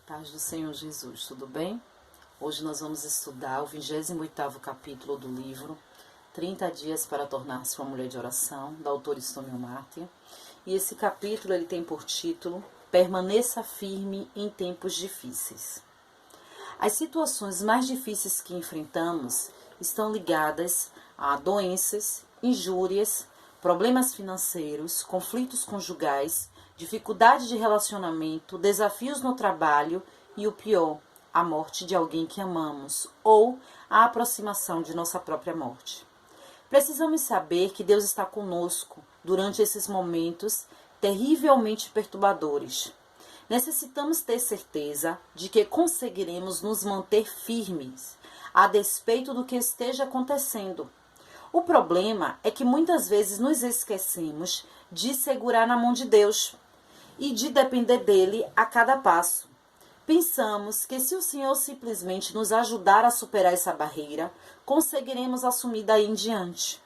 Paz do Senhor Jesus, tudo bem? Hoje nós vamos estudar o 28º capítulo do livro 30 dias para tornar-se uma mulher de oração, da autora Stone Martin. E esse capítulo ele tem por título Permaneça firme em tempos difíceis. As situações mais difíceis que enfrentamos estão ligadas a doenças, injúrias, problemas financeiros, conflitos conjugais, dificuldade de relacionamento, desafios no trabalho e o pior, a morte de alguém que amamos ou a aproximação de nossa própria morte. Precisamos saber que Deus está conosco durante esses momentos terrivelmente perturbadores. Necessitamos ter certeza de que conseguiremos nos manter firmes a despeito do que esteja acontecendo. O problema é que muitas vezes nos esquecemos de segurar na mão de Deus e de depender dele a cada passo. Pensamos que se o Senhor simplesmente nos ajudar a superar essa barreira, conseguiremos assumir daí em diante.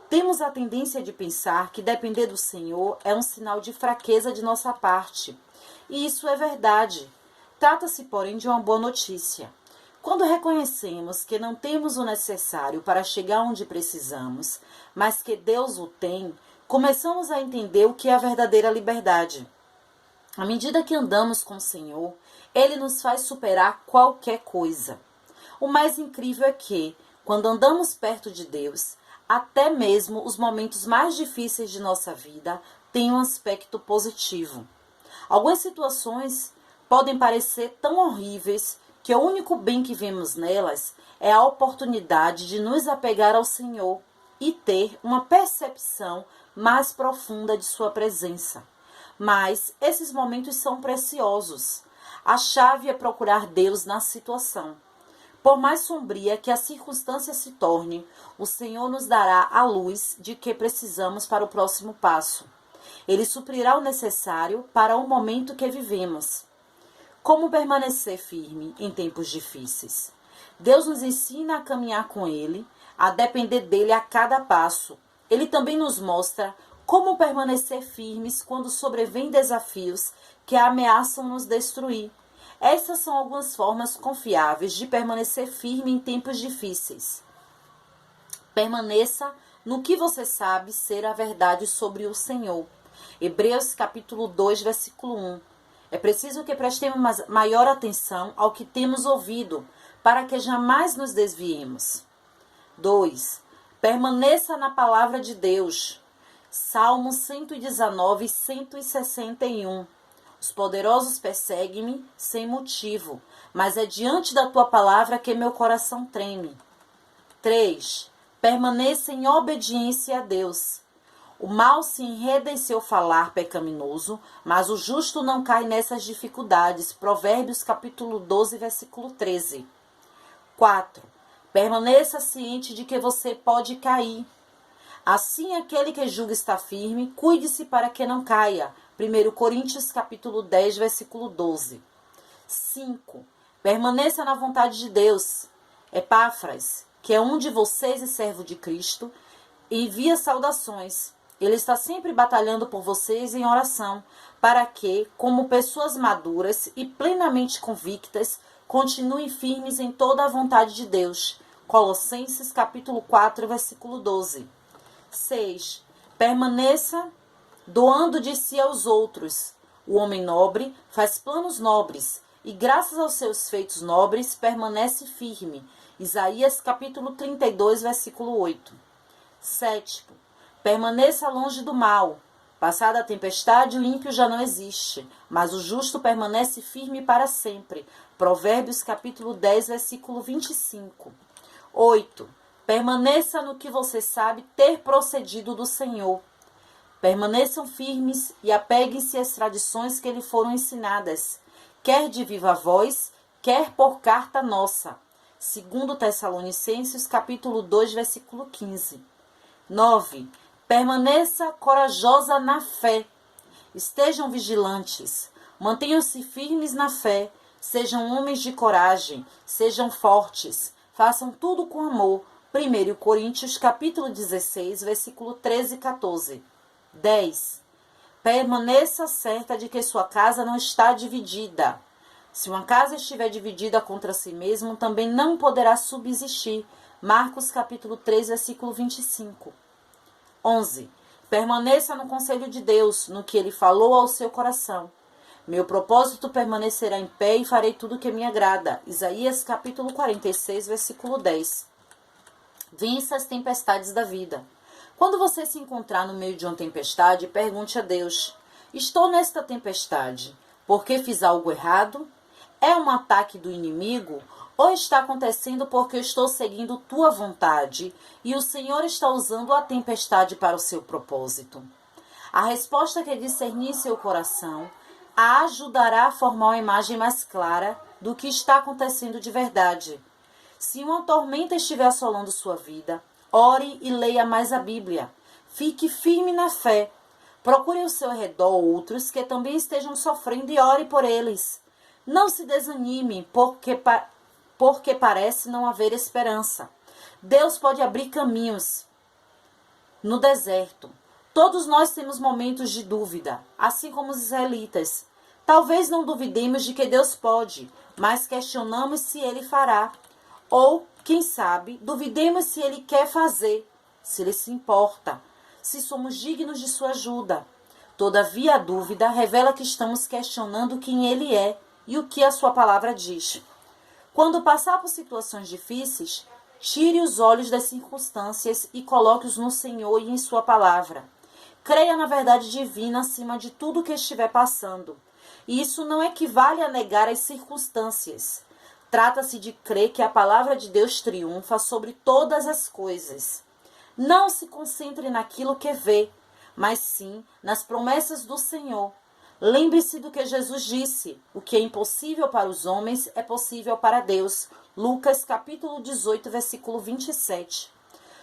Temos a tendência de pensar que depender do Senhor é um sinal de fraqueza de nossa parte. E isso é verdade. Trata-se, porém, de uma boa notícia. Quando reconhecemos que não temos o necessário para chegar onde precisamos, mas que Deus o tem, começamos a entender o que é a verdadeira liberdade. À medida que andamos com o Senhor, Ele nos faz superar qualquer coisa. O mais incrível é que, quando andamos perto de Deus, até mesmo os momentos mais difíceis de nossa vida têm um aspecto positivo. Algumas situações podem parecer tão horríveis que o único bem que vemos nelas é a oportunidade de nos apegar ao Senhor e ter uma percepção mais profunda de sua presença. Mas esses momentos são preciosos. A chave é procurar Deus na situação. Por mais sombria que a circunstância se torne, o Senhor nos dará a luz de que precisamos para o próximo passo. Ele suprirá o necessário para o momento que vivemos. Como permanecer firme em tempos difíceis? Deus nos ensina a caminhar com Ele, a depender dEle a cada passo. Ele também nos mostra como permanecer firmes quando sobrevêm desafios que ameaçam nos destruir. Essas são algumas formas confiáveis de permanecer firme em tempos difíceis. Permaneça no que você sabe ser a verdade sobre o Senhor. Hebreus capítulo 2, versículo 1. É preciso que prestemos maior atenção ao que temos ouvido, para que jamais nos desviemos. 2. Permaneça na palavra de Deus. Salmos 119 e 161. Os poderosos perseguem-me sem motivo, mas é diante da tua palavra que meu coração treme. 3. Permaneça em obediência a Deus. O mal se enreda em seu falar pecaminoso, mas o justo não cai nessas dificuldades. Provérbios capítulo 12, versículo 13. 4. Permaneça ciente de que você pode cair. Assim, aquele que julga estar firme, cuide-se para que não caia. 1 Coríntios capítulo 10, versículo 12. 5. Permaneça na vontade de Deus. Epáfras, que é um de vocês e servo de Cristo, envia saudações. Ele está sempre batalhando por vocês em oração, para que, como pessoas maduras e plenamente convictas, continuem firmes em toda a vontade de Deus. Colossenses capítulo 4, versículo 12. 6. Permaneça doando de si aos outros. O homem nobre faz planos nobres e, graças aos seus feitos nobres, permanece firme. Isaías capítulo 32, versículo 8. 7. Permaneça longe do mal. Passada a tempestade, o ímpio já não existe, mas o justo permanece firme para sempre. Provérbios capítulo 10, versículo 25. 8. Permaneça no que você sabe ter procedido do Senhor. Permaneçam firmes e apeguem-se às tradições que lhe foram ensinadas, quer de viva voz, quer por carta nossa. 2 Tessalonicenses capítulo 2, versículo 15. 9. Permaneça corajosa na fé. Estejam vigilantes. Mantenham-se firmes na fé. Sejam homens de coragem. Sejam fortes. Façam tudo com amor. 1 Coríntios capítulo 16, versículo 13 e 14. 10. Permaneça certa de que sua casa não está dividida. Se uma casa estiver dividida contra si mesma, também não poderá subsistir. Marcos capítulo 3, versículo 25. 11. Permaneça no conselho de Deus, no que ele falou ao seu coração. Meu propósito permanecerá em pé e farei tudo que me agrada. Isaías capítulo 46, versículo 10. Vença as tempestades da vida. Quando você se encontrar no meio de uma tempestade, pergunte a Deus: estou nesta tempestade porque fiz algo errado? É um ataque do inimigo? Ou está acontecendo porque eu estou seguindo tua vontade e o Senhor está usando a tempestade para o seu propósito? A resposta que discernir seu coração a ajudará a formar uma imagem mais clara do que está acontecendo de verdade. Se uma tormenta estiver assolando sua vida, ore e leia mais a Bíblia. Fique firme na fé. Procure ao seu redor outros que também estejam sofrendo e ore por eles. Não se desanime porque parece não haver esperança. Deus pode abrir caminhos no deserto. Todos nós temos momentos de dúvida, assim como os israelitas. Talvez não duvidemos de que Deus pode, mas questionamos se Ele fará. Ou, quem sabe, duvidemos se Ele quer fazer, se Ele se importa, se somos dignos de sua ajuda. Todavia, a dúvida revela que estamos questionando quem Ele é e o que a sua palavra diz. Quando passar por situações difíceis, tire os olhos das circunstâncias e coloque-os no Senhor e em sua palavra. Creia na verdade divina acima de tudo que estiver passando. E isso não equivale a negar as circunstâncias. Trata-se de crer que a palavra de Deus triunfa sobre todas as coisas. Não se concentre naquilo que vê, mas sim nas promessas do Senhor. Lembre-se do que Jesus disse: o que é impossível para os homens é possível para Deus. Lucas capítulo 18, versículo 27.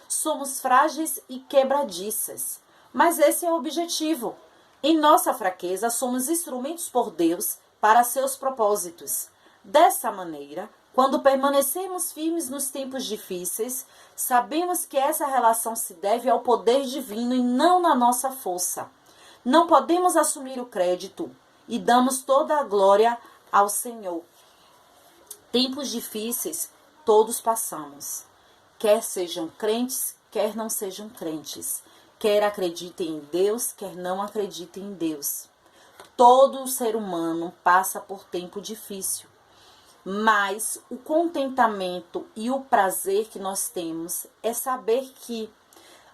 Somos frágeis e quebradiças, mas esse é o objetivo. Em nossa fraqueza, somos instrumentos por Deus para seus propósitos. Dessa maneira, quando permanecemos firmes nos tempos difíceis, sabemos que essa relação se deve ao poder divino e não na nossa força. Não podemos assumir o crédito e damos toda a glória ao Senhor. Tempos difíceis todos passamos. Quer sejam crentes, quer não sejam crentes. Quer acreditem em Deus, quer não acreditem em Deus. Todo ser humano passa por tempo difícil. Mas o contentamento e o prazer que nós temos é saber que,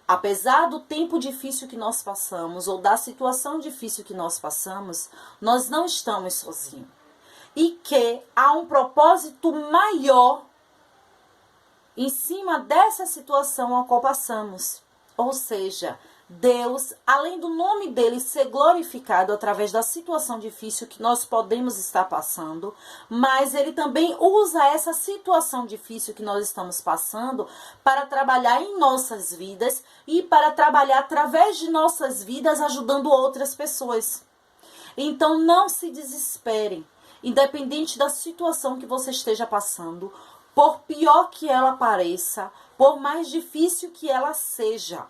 apesar do tempo difícil que nós passamos ou da situação difícil que nós passamos, nós não estamos sozinhos. E que há um propósito maior em cima dessa situação a qual passamos. Ou seja, Deus, além do nome dele ser glorificado através da situação difícil que nós podemos estar passando, mas ele também usa essa situação difícil que nós estamos passando para trabalhar em nossas vidas e para trabalhar através de nossas vidas ajudando outras pessoas. Então não se desesperem, independente da situação que você esteja passando, por pior que ela pareça, por mais difícil que ela seja.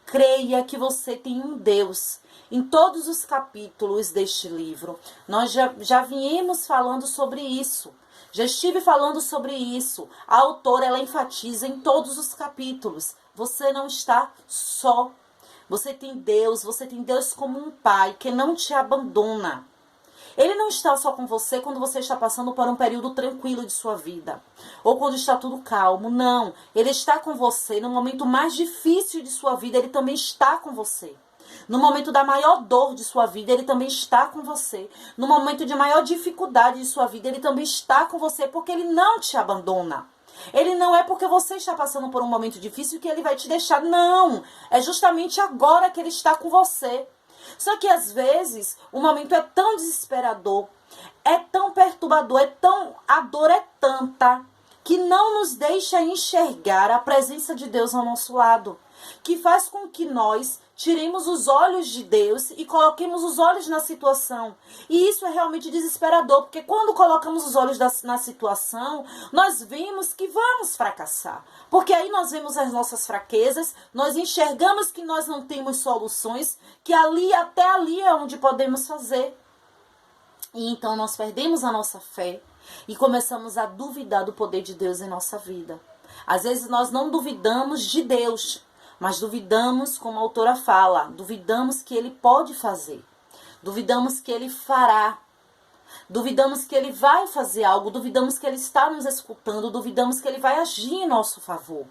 Creia que você tem um Deus. Em todos os capítulos deste livro, nós já viemos falando sobre isso. Já estive falando sobre isso. A autora, ela enfatiza em todos os capítulos. Você não está só. Você tem Deus como um pai que não te abandona. Ele não está só com você quando você está passando por um período tranquilo de sua vida. Ou quando está tudo calmo. Não. Ele está com você no momento mais difícil de sua vida. Ele também está com você. No momento da maior dor de sua vida, ele também está com você. No momento de maior dificuldade de sua vida, ele também está com você. Porque ele não te abandona. Ele não é porque você está passando por um momento difícil que ele vai te deixar. Não. É justamente agora que ele está com você. Só que às vezes o momento é tão desesperador, é tão perturbador, a dor é tanta que não nos deixa enxergar a presença de Deus ao nosso lado, que faz com que nós tiremos os olhos de Deus e coloquemos os olhos na situação. E isso é realmente desesperador, porque quando colocamos os olhos na situação, nós vemos que vamos fracassar. Porque aí nós vemos as nossas fraquezas, nós enxergamos que nós não temos soluções, que até ali é onde podemos fazer. E então nós perdemos a nossa fé e começamos a duvidar do poder de Deus em nossa vida. Às vezes nós não duvidamos de Deus, mas duvidamos, como a autora fala, duvidamos que Ele pode fazer, duvidamos que Ele fará, duvidamos que Ele vai fazer algo, duvidamos que Ele está nos escutando, duvidamos que Ele vai agir em nosso favor.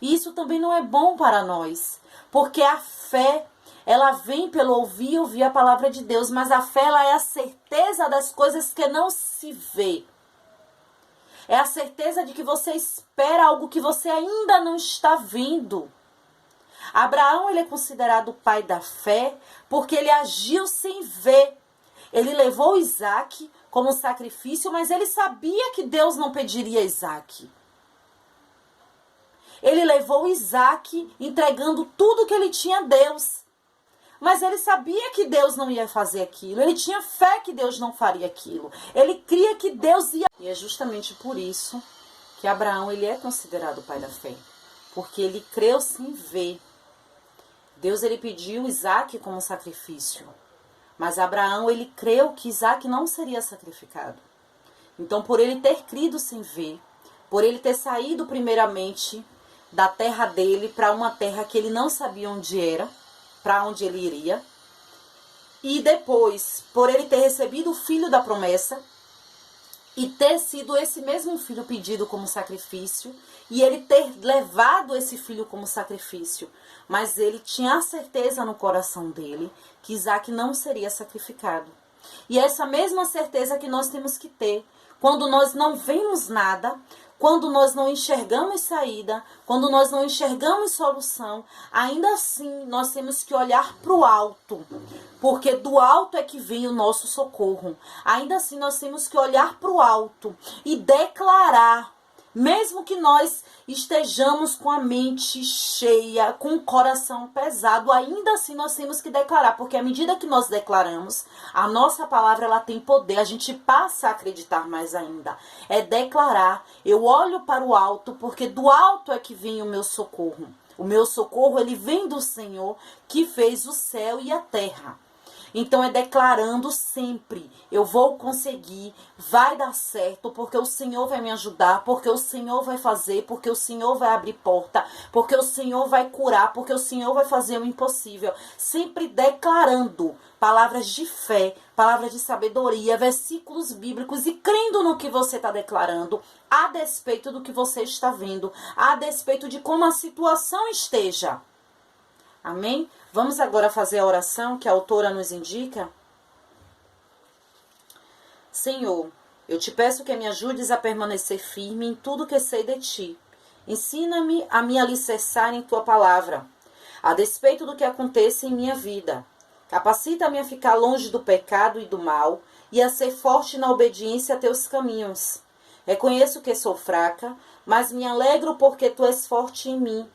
E isso também não é bom para nós, porque a fé, ela vem pelo ouvir a palavra de Deus, mas a fé, ela é a certeza das coisas que não se vê. É a certeza de que você espera algo que você ainda não está vendo. Abraão, ele é considerado o pai da fé porque ele agiu sem ver. Ele levou Isaac como sacrifício, mas ele sabia que Deus não pediria Isaac. Ele levou Isaac entregando tudo que ele tinha a Deus. Mas ele sabia que Deus não ia fazer aquilo. Ele tinha fé que Deus não faria aquilo. Ele cria que Deus ia... E é justamente por isso que Abraão, ele é considerado o pai da fé. Porque ele creu sem ver. Deus, ele pediu Isaac como sacrifício. Mas Abraão, ele creu que Isaac não seria sacrificado. Então, por ele ter crido sem ver, por ele ter saído primeiramente da terra dele para uma terra que ele não sabia onde era, para onde ele iria, e depois, por ele ter recebido o filho da promessa, e ter sido esse mesmo filho pedido como sacrifício, e ele ter levado esse filho como sacrifício, mas ele tinha a certeza no coração dele que Isaac não seria sacrificado. E essa mesma certeza que nós temos que ter, quando nós não vemos nada, quando nós não enxergamos saída, quando nós não enxergamos solução, ainda assim nós temos que olhar para o alto, porque do alto é que vem o nosso socorro. Ainda assim nós temos que olhar para o alto e declarar, mesmo que nós estejamos com a mente cheia, com o coração pesado, ainda assim nós temos que declarar, porque à medida que nós declaramos, a nossa palavra, ela tem poder, a gente passa a acreditar mais ainda. É declarar, eu olho para o alto, porque do alto é que vem o meu socorro. O meu socorro, ele vem do Senhor, que fez o céu e a terra. Então é declarando sempre, eu vou conseguir, vai dar certo, porque o Senhor vai me ajudar, porque o Senhor vai fazer, porque o Senhor vai abrir porta, porque o Senhor vai curar, porque o Senhor vai fazer o impossível. Sempre declarando palavras de fé, palavras de sabedoria, versículos bíblicos e crendo no que você está declarando, a despeito do que você está vendo, a despeito de como a situação esteja. Amém? Vamos agora fazer a oração que a autora nos indica. Senhor, eu te peço que me ajudes a permanecer firme em tudo que sei de ti. Ensina-me a me alicerçar em tua palavra, a despeito do que aconteça em minha vida. Capacita-me a ficar longe do pecado e do mal e a ser forte na obediência a teus caminhos. Reconheço que sou fraca, mas me alegro porque tu és forte em mim,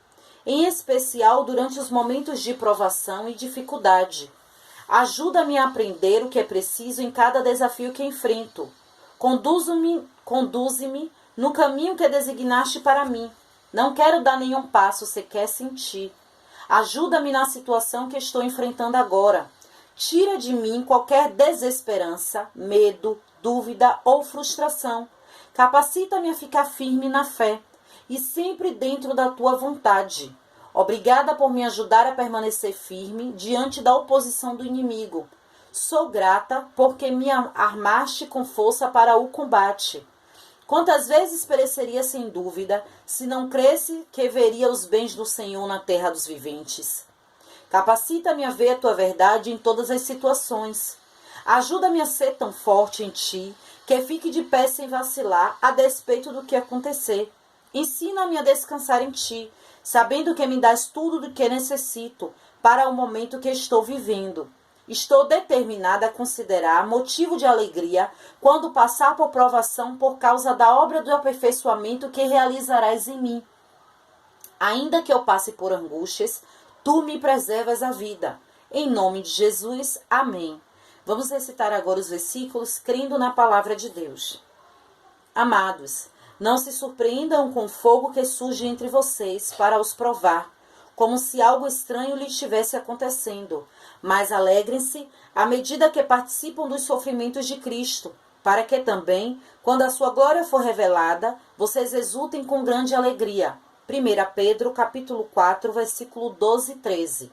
em especial durante os momentos de provação e dificuldade. Ajuda-me a aprender o que é preciso em cada desafio que enfrento. Conduze-me no caminho que designaste para mim. Não quero dar nenhum passo sequer sem ti. Ajuda-me na situação que estou enfrentando agora. Tira de mim qualquer desesperança, medo, dúvida ou frustração. Capacita-me a ficar firme na fé e sempre dentro da tua vontade. Obrigada por me ajudar a permanecer firme diante da oposição do inimigo. Sou grata porque me armaste com força para o combate. Quantas vezes pereceria sem dúvida se não cresse que veria os bens do Senhor na terra dos viventes. Capacita-me a ver a tua verdade em todas as situações. Ajuda-me a ser tão forte em ti que fique de pé sem vacilar a despeito do que acontecer. Ensina-me a descansar em ti, sabendo que me dás tudo do que necessito para o momento que estou vivendo. Estou determinada a considerar motivo de alegria quando passar por provação por causa da obra do aperfeiçoamento que realizarás em mim. Ainda que eu passe por angústias, tu me preservas a vida. Em nome de Jesus, amém. Vamos recitar agora os versículos crendo na palavra de Deus. Amados, não se surpreendam com o fogo que surge entre vocês para os provar, como se algo estranho lhe estivesse acontecendo, mas alegrem-se à medida que participam dos sofrimentos de Cristo, para que também, quando a sua glória for revelada, vocês exultem com grande alegria. 1 Pedro, capítulo 4, versículo 12 e 13.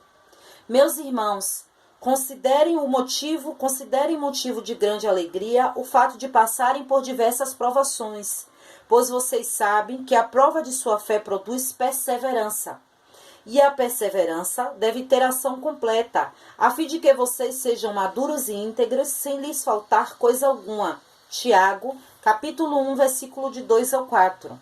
Meus irmãos, considerem motivo de grande alegria o fato de passarem por diversas provações, pois vocês sabem que a prova de sua fé produz perseverança. E a perseverança deve ter ação completa, a fim de que vocês sejam maduros e íntegros, sem lhes faltar coisa alguma. Tiago, capítulo 1, versículo de 2 ao 4.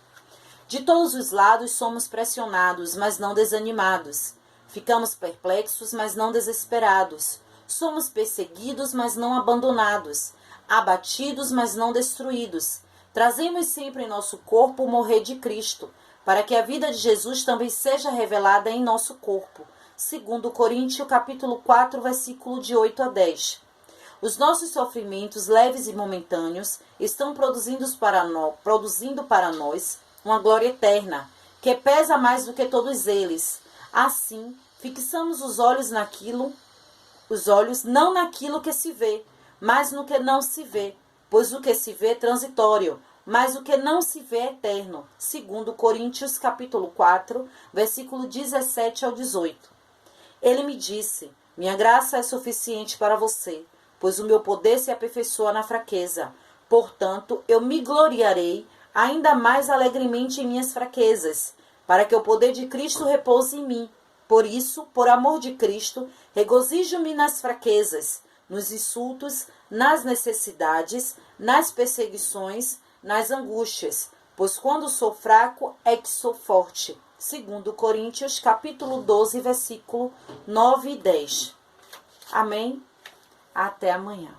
De todos os lados somos pressionados, mas não desanimados. Ficamos perplexos, mas não desesperados. Somos perseguidos, mas não abandonados. Abatidos, mas não destruídos. Trazemos sempre em nosso corpo o morrer de Cristo, para que a vida de Jesus também seja revelada em nosso corpo. 2 Coríntios, capítulo 4, versículo de 8 a 10. Os nossos sofrimentos leves e momentâneos estão produzindo para nós uma glória eterna, que pesa mais do que todos eles. Assim, fixamos os olhos não naquilo que se vê, mas no que não se vê, pois o que se vê é transitório, mas o que não se vê é eterno. 2 Coríntios, capítulo 4, versículo 17 ao 18. Ele me disse: minha graça é suficiente para você, pois o meu poder se aperfeiçoa na fraqueza. Portanto, eu me gloriarei ainda mais alegremente em minhas fraquezas, para que o poder de Cristo repouse em mim. Por isso, por amor de Cristo, regozijo-me nas fraquezas, nos insultos, nas necessidades, nas perseguições, nas angústias, pois quando sou fraco é que sou forte. 2 Coríntios, capítulo 12, versículo 9 e 10. Amém? Até amanhã.